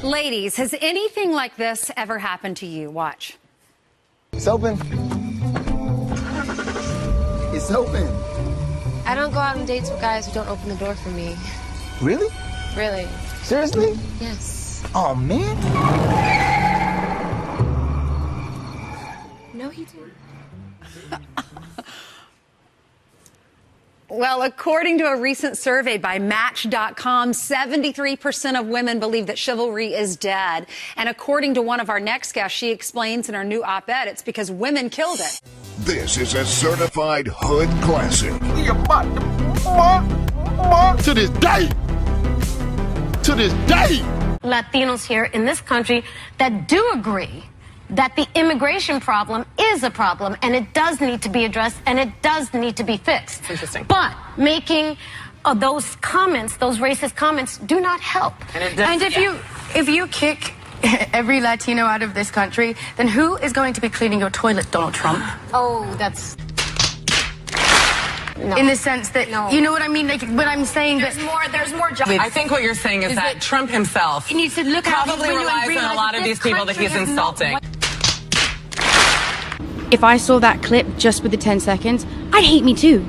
Ladies, has anything like this ever happened to you? Watch. It's open. It's open. I don't go out on dates with guys who don't open the door for me. Really? Really? Seriously? Yes. Oh, man. No, he didn't. Well, according to a recent survey by Match.com, 73% of women believe that chivalry is dead. And according to one of our next guests, she explains in her new op-ed, it's because women killed it. This is a certified hood classic. To this day. To this day. Latinos here in this country that do agree that the immigration problem is a problem and it does need to be addressed and it does need to be fixed. Interesting. But making those comments, those racist comments, do not help. And if you kick every Latino out of this country, then who is going to be cleaning your toilet, Donald Trump? Oh, that's... No. In the sense that, you know what I mean? Like, what I'm saying, There's more jobs. I think what you're saying is that Trump himself you need to look out probably relies on a lot of these people that he's insulting. If I saw that clip just with the 10 seconds, I'd hate me too.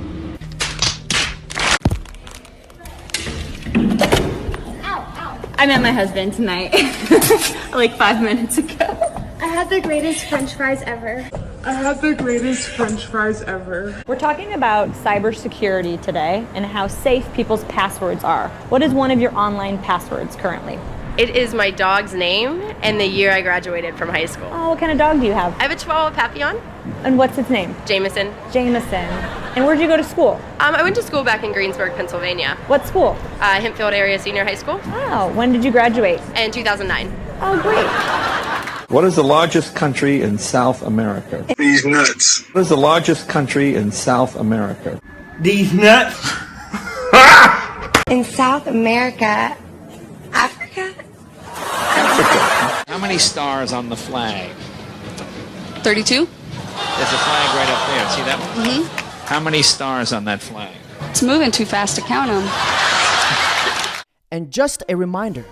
I met my husband tonight, like 5 minutes ago. I had the greatest French fries ever. We're talking about cybersecurity today and how safe people's passwords are. What is one of your online passwords currently? It is my dog's name and the year I graduated from high school. Oh, what kind of dog do you have? I have a Chihuahua Papillon. And what's its name? Jameson. Jameson. And where'd you go to school? I went to school back in Greensburg, Pennsylvania. What school? Hempfield Area Senior High School. Oh, when did you graduate? In 2009. Oh, great. What is the largest country in South America? These nuts. What is the largest country in South America? These nuts. In South America, Africa? How many stars on the flag? 32? There's a flag right up there. See that one? Mm-hmm. How many stars on that flag? It's moving too fast to count them. And just a reminder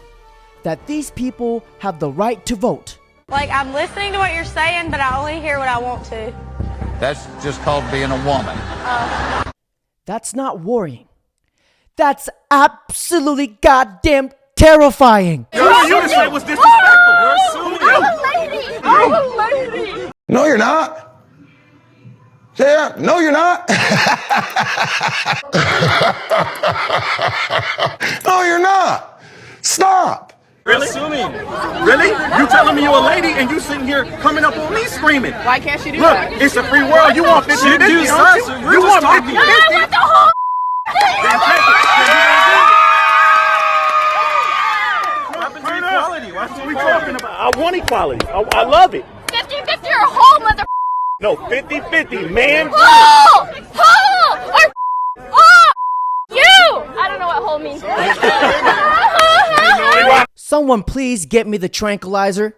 that these people have the right to vote. Like, I'm listening to what you're saying, but I only hear what I want to. That's just called being a woman. That's not worrying. That's absolutely goddamn terrifying. Your unison was disrespectful. You're assuming. I'm a lady! No, you're not. Yeah, no, you're not. No, you're not. Stop. Really? Really? You telling me you're a lady and you sitting here coming up on me screaming? Why can't you do Look, that? it's a free world. You want 50 50, don't you? You want 50 50. I want the whole Then take it. Then you gonna do it. Equality. That's what we talking about. I want equality. I love it. 50-50 or whole mother. No, 50-50, man. Whole! You! I don't know what whole means. Someone please get me the tranquilizer.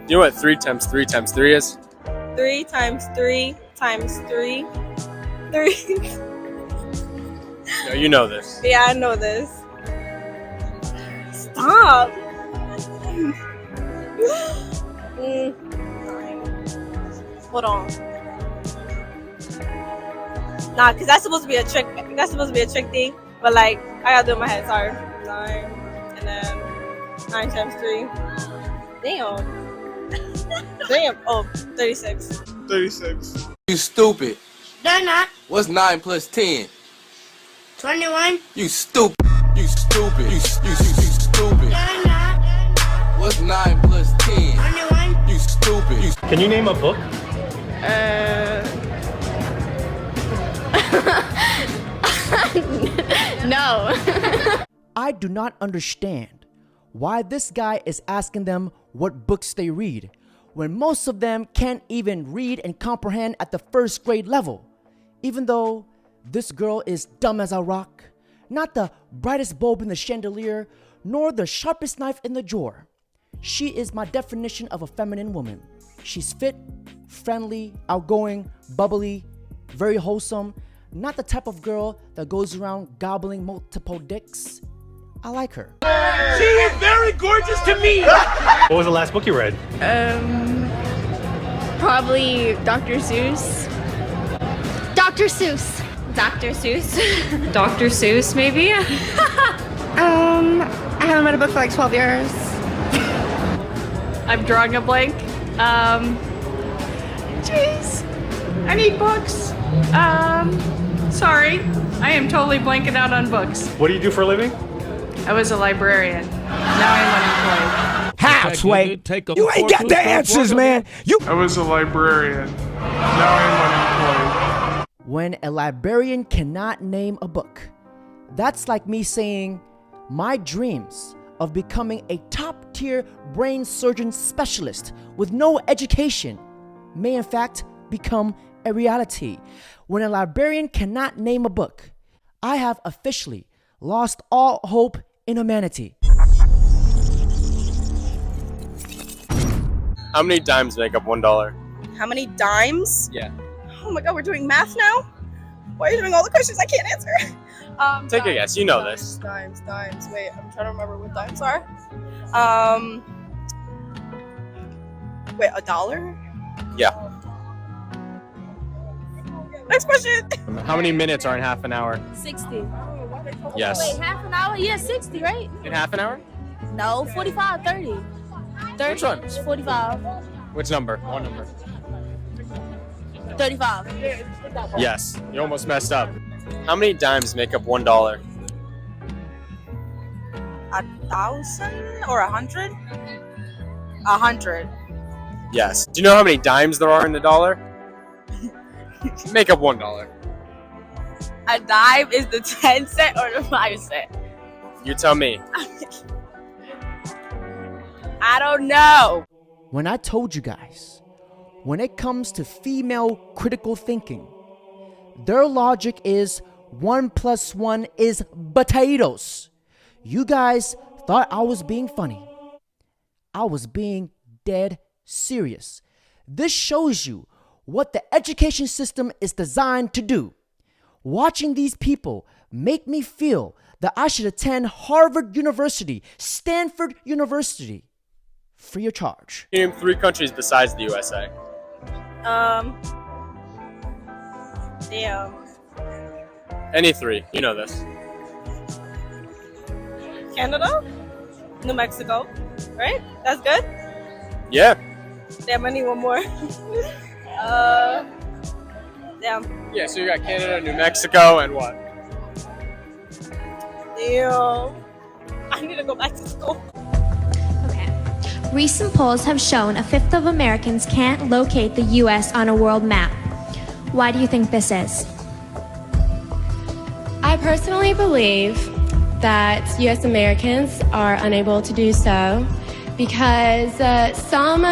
You know what 3 times 3 times 3 is? 3 times 3 times 3. 3. No, you know this. Yeah, I know this. Stop. Hold on. Nah, cause that's supposed to be a trick. That's supposed to be a trick thing. But like, I gotta do it in my head. Sorry. 9, and then 9 times 3. Damn. Damn. Oh, 36. 36. You stupid. No, not. What's 9 plus 10? 21. You stupid. You stupid. You stupid. No, not. What's 9 plus 10? 21. You stupid. Can you name a book? No. I do not understand why this guy is asking them what books they read when most of them can't even read and comprehend at the first grade level. Even though this girl is dumb as a rock, not the brightest bulb in the chandelier, nor the sharpest knife in the drawer. She is my definition of a feminine woman. She's fit, friendly, outgoing, bubbly, very wholesome, Not the type of girl that goes around gobbling multiple dicks. I like her. She is very gorgeous to me. What was the last book you read? Probably Dr. Seuss. Dr. Seuss. Dr. Seuss. Dr. Seuss, maybe? I haven't read a book for like 12 years. I'm drawing a blank. Jeez. I need books. Sorry. I am totally blanking out on books. What do you do for a living? I was a librarian. Now I'm unemployed. How, Sway? You ain't got the answers, man. I was a librarian. Now I'm unemployed. When a librarian cannot name a book, that's like me saying my dreams of becoming a top-tier brain surgeon specialist with no education may in fact become a reality. When a librarian cannot name a book, I have officially lost all hope in humanity. How many dimes make up $1? How many dimes? Yeah. Oh my god, we're doing math now? Why are you doing all the questions I can't answer? Take a guess. You know this. Dimes. Wait, I'm trying to remember what dimes are. Wait, $1? Yeah. Next question. How many minutes are in half an hour? 60. Yes. Wait, half an hour? Yeah, 60, right? In half an hour? No, 45, 30. 30. Which one? 45. Which number? One number. 35. Yes. You almost messed up. How many dimes make up $1? 1,000 or 100? 100. Yes. Do you know how many dimes there are in the dollar? Make up $1. A dime is the 10 cent or the 5 cent? You tell me. I don't know. When I told you guys, when it comes to female critical thinking, their logic is 1 + 1 is potatoes. You guys thought I was being funny. I was being dead serious. This shows you what the education system is designed to do. Watching these people make me feel that I should attend Harvard University, Stanford University, free of charge. Name 3 countries besides the USA. Damn. Any 3. You know this. Canada? New Mexico? Right? That's good? Yeah. Damn, I need one more. Damn. Yeah, so you got Canada, New Mexico, and what? Damn. I need to go back to school. Recent polls have shown a fifth of Americans can't locate the U.S. on a world map. Why do you think this is? I personally believe that U.S. Americans are unable to do so because some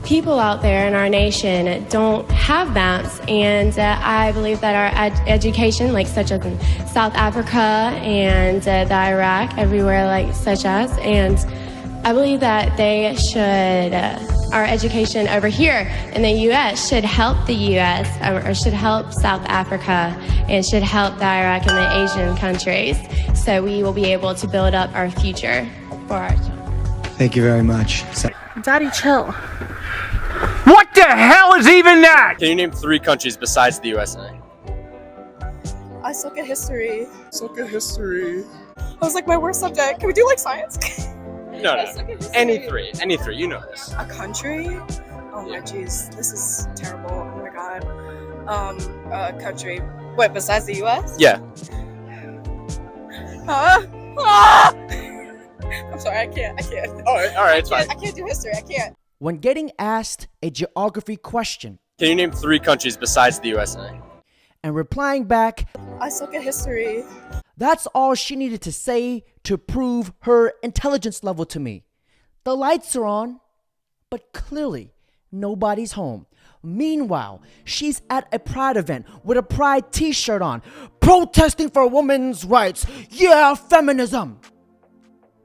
people out there in our nation don't have maps, and I believe that our education, like such as in South Africa and the Iraq, everywhere like such as, and I believe that they should, our education over here in the U.S. should help the U.S. or should help South Africa and should help the Iraq and the Asian countries, so we will be able to build up our future for our children. Thank you very much. Daddy, chill. What the hell is even that? Can you name 3 countries besides the USA? I suck at history. I was like my worst subject. Can we do like science? No. Any 3. Any 3. You know this. A country? Oh my jeez. This is terrible. Oh my god. A country. Wait, besides the US? Yeah. I'm sorry, I can't. All right, it's fine. I can't do history. I can't. When getting asked a geography question, Can you name 3 countries besides the USA? and replying back, I suck at history. that's all she needed to say to prove her intelligence level to me. The lights are on, but clearly nobody's home. Meanwhile, she's at a Pride event with a Pride t-shirt on, protesting for women's rights. Yeah, feminism.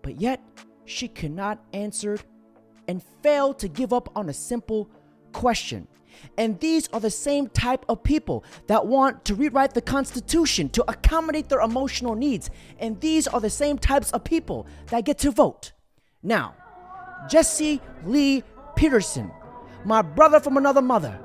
But yet, she could not answer and failed to give up on a simple question. And these are the same type of people that want to rewrite the Constitution to accommodate their emotional needs. And these are the same types of people that get to vote. Now, Jesse Lee Peterson, my brother from another mother,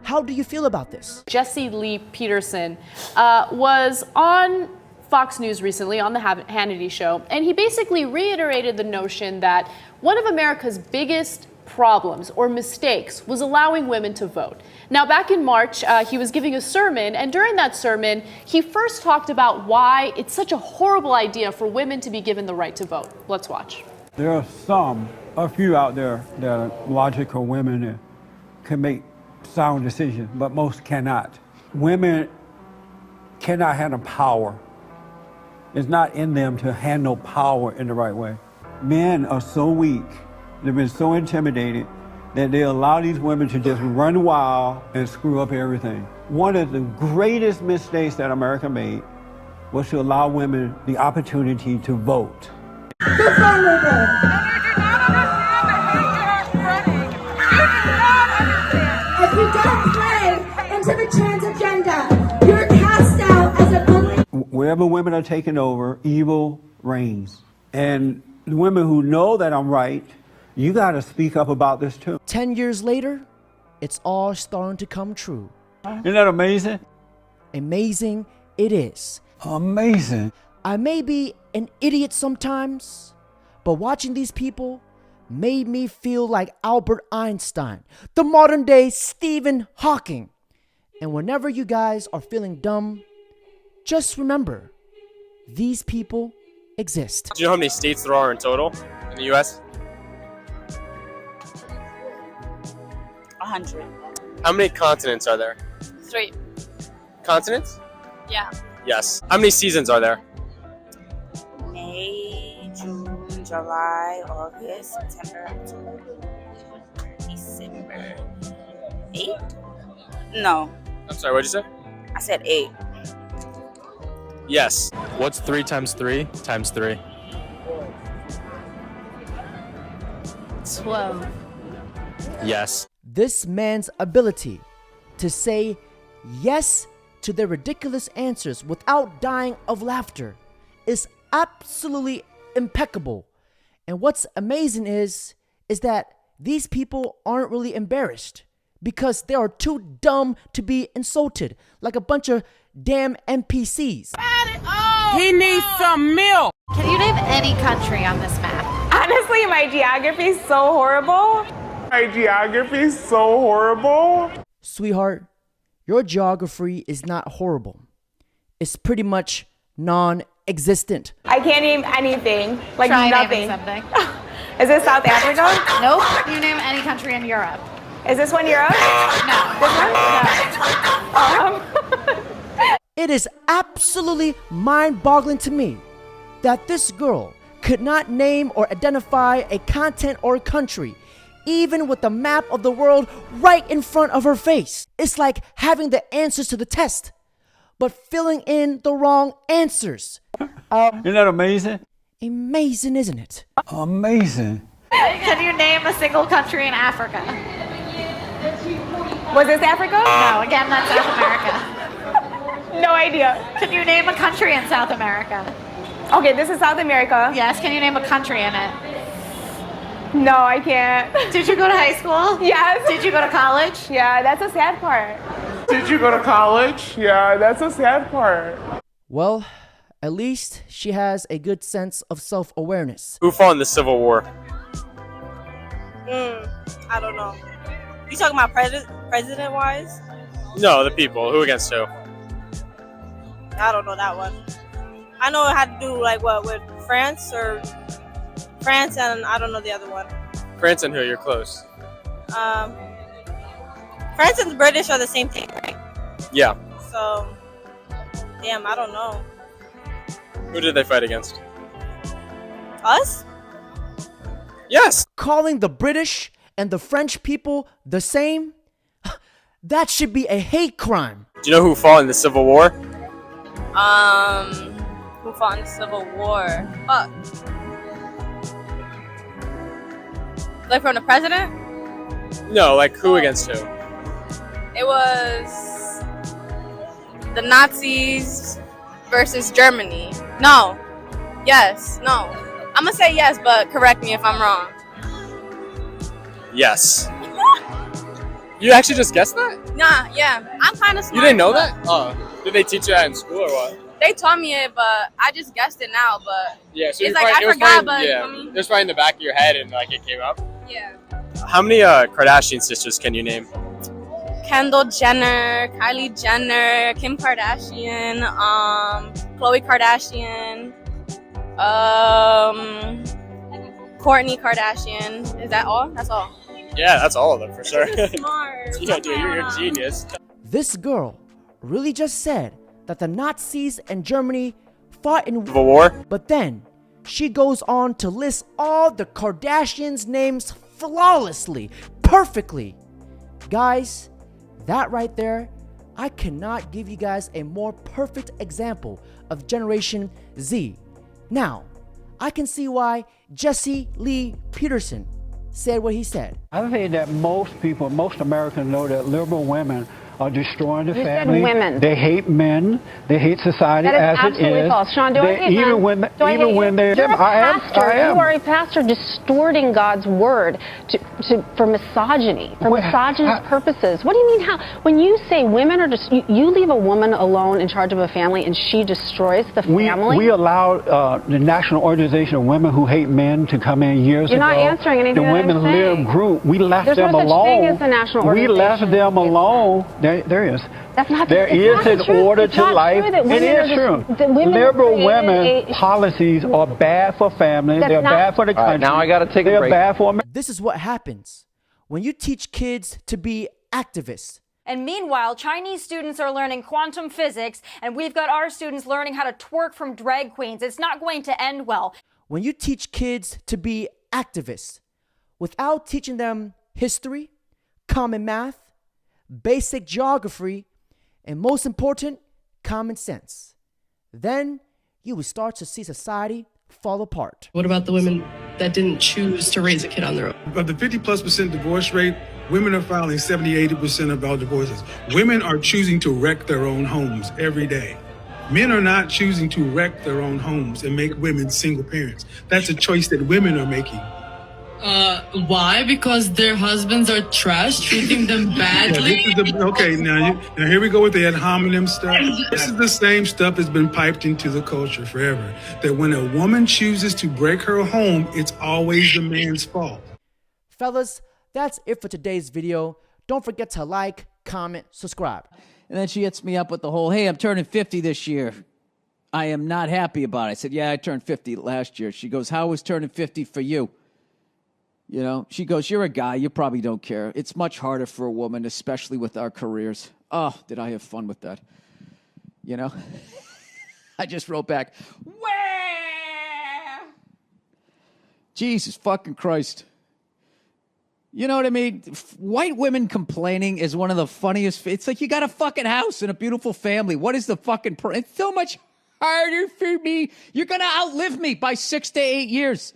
how do you feel about this? Jesse Lee Peterson was on Fox News recently on the Hannity show, and he basically reiterated the notion that one of America's biggest problems or mistakes was allowing women to vote. Now, back in March, he was giving a sermon, and during that sermon, he first talked about why it's such a horrible idea for women to be given the right to vote. Let's watch. There are a few out there that are logical women that can make sound decisions, but most cannot. Women cannot handle power. It's not in them to handle power in the right way. Men are so weak, they've been so intimidated that they allow these women to just run wild and screw up everything. One of the greatest mistakes that America made was to allow women the opportunity to vote. What's wrong with it? If you don't play into the trans agenda, you're cast out as a bully. Wherever women are taking over, evil reigns. And the women who know that I'm right, you got to speak up about this too. 10 years later, it's all starting to come true. Isn't that amazing? Amazing it is. Amazing. I may be an idiot sometimes, but watching these people made me feel like Albert Einstein, the modern day Stephen Hawking. And whenever you guys are feeling dumb, just remember, these people exist. Do you know how many states there are in total in the U.S.? 100. How many continents are there? 3. Continents? Yeah. Yes. How many seasons are there? May, June, July, August, September, October, December. 8? No. I'm sorry, what'd you say? I said 8. Yes. What's 3 times 3 times 3? 12. Yes. This man's ability to say yes to their ridiculous answers without dying of laughter is absolutely impeccable. And what's amazing is that these people aren't really embarrassed because they are too dumb to be insulted, like a bunch of damn NPCs. He needs some milk. Can you name any country on this map? Honestly, my geography is so horrible. My geography is so horrible. Sweetheart, your geography is not horrible. It's pretty much non-existent. I can't name anything. Like Try nothing. naming something. Is this South Africa? Nope. You name any country in Europe. Is this one Europe? No. This one? No. It is absolutely mind-boggling to me that this girl could not name or identify a continent or a country, even with the map of the world right in front of her face. It's like having the answers to the test, but filling in the wrong answers. Isn't that amazing? Amazing, isn't it? Amazing. Can you name a single country in Africa? Was this Africa? No, again, that's South America. No idea. Can you name a country in South America? Okay, this is South America. Yes, can you name a country in it? No, I can't. Did you go to high school? Yes. Did you go to college? Yeah, that's a sad part. Did you go to college? Yeah, that's a sad part. Well, at least she has a good sense of self-awareness. Who fought in the Civil War? I don't know. You talking about president-wise? No, the people. Who against who? I don't know that one. I know it had to do like what with France and I don't know the other one. France and who? You're close. France and the British are the same thing, right? Yeah. So, damn, I don't know. Who did they fight against? Us? Yes. Calling the British and the French people the same? That should be a hate crime. Do you know who fought in the Civil War? Who fought in the Civil War? Fuck. Like from the president? No, like who against who? It was the Nazis versus Germany. No. Yes. No. I'm gonna say yes, but correct me if I'm wrong. Yes. You actually just guessed that? Nah, yeah. I'm kind of smart. You didn't know that? Oh. Did they teach you that in school or what? They taught me it, but I just guessed it now. But Yeah, so it's like I forgot, but yeah, it was right in the back of your head and like it came up. yeah. How many Kardashian sisters can you name? Kendall Jenner, Kylie Jenner, Kim Kardashian, Khloe Kardashian, Kourtney Kardashian. Is that all? That's all. Yeah, that's all of them for sure. Smart. Yeah, dude, you're a genius. This girl really just said that the Nazis and Germany fought in Civil War. But then she goes on to list all the Kardashians' names flawlessly, perfectly. Guys, that right there, I cannot give you guys a more perfect example of Generation Z. Now, I can see why Jesse Lee Peterson said what he said. I think that most people, most Americans know that liberal women are destroying the You family. said women. They hate men. They hate society That is as it absolutely is. false. Sean, do I hate even men? when Do I hate even you? when they You're a pastor. I am. You are a pastor distorting God's word for misogyny, for misogynist purposes. What do you mean? How? When you say women are just, you leave a woman alone in charge of a family and she destroys the family? We allowed the National Organization of Women Who Hate Men to come in years You're ago. not answering anything The that Women I'm saying. Lib group. We left There's them no such alone. thing as the National We left Organization. them alone. There is. That's not There it's is not the an truth. order It's to not life. true that It women are is just- true. that women Liberal created women policies are bad for families. That's They're not- bad for the country. now I gotta take a They're break. bad for America. This is what happens when you teach kids to be activists. And meanwhile, Chinese students are learning quantum physics, and we've got our students learning how to twerk from drag queens. It's not going to end well. When you teach kids to be activists without teaching them history, common math, basic geography, and most important, common sense, then you will start to see society fall apart. What about the women that didn't choose to raise a kid on their own? Of the 50+% divorce rate, women are filing 70-80% of our divorces. Women are choosing to wreck their own homes every day. Men are not choosing to wreck their own homes and make women single parents. That's a choice that women are making. Why? Because their husbands are trash, treating them badly? Now here we go with the ad hominem stuff. This is the same stuff that's been piped into the culture forever. That when a woman chooses to break her home, it's always the man's fault. Fellas, that's it for today's video. Don't forget to like, comment, subscribe. And then she hits me up with the whole, hey, I'm turning 50 this year. I am not happy about it. I said, yeah, I turned 50 last year. She goes, how was turning 50 for you? You know, she goes, you're a guy. You probably don't care. It's much harder for a woman, especially with our careers. Oh, did I have fun with that? You know? I just wrote back, where? Jesus fucking Christ. You know what I mean? White women complaining is one of the funniest. It's like you got a fucking house and a beautiful family. What is the fucking... It's so much harder for me. You're going to outlive me by 6 to 8 years.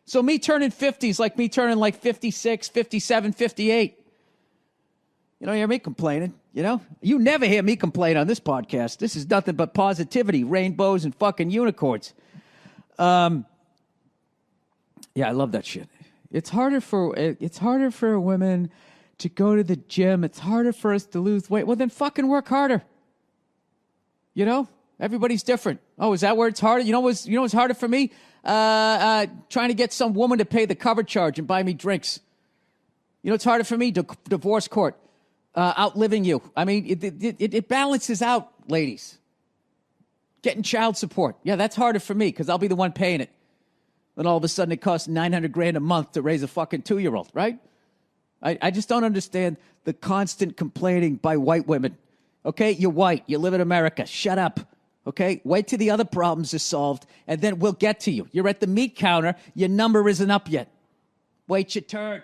So me turning 50 is like me turning like 56, 57, 58. You don't hear me complaining, you know? You never hear me complain on this podcast. This is nothing but positivity, rainbows, and fucking unicorns. Yeah, I love that shit. It's harder for women to go to the gym. It's harder for us to lose weight. Well, then fucking work harder. You know? Everybody's different. Oh, is that where it's harder? You know what's harder for me? Trying to get some woman to pay the cover charge and buy me drinks. You know, it's harder for me, divorce court, outliving you. I mean, it balances out, ladies. Getting child support. Yeah, that's harder for me because I'll be the one paying it. Then all of a sudden it costs $900,000 a month to raise a fucking 2-year-old, right? I just don't understand the constant complaining by white women. Okay, you're white. You live in America. Shut up. Okay, wait till the other problems are solved, and then we'll get to you. You're at the meat counter. Your number isn't up yet. Wait your turn.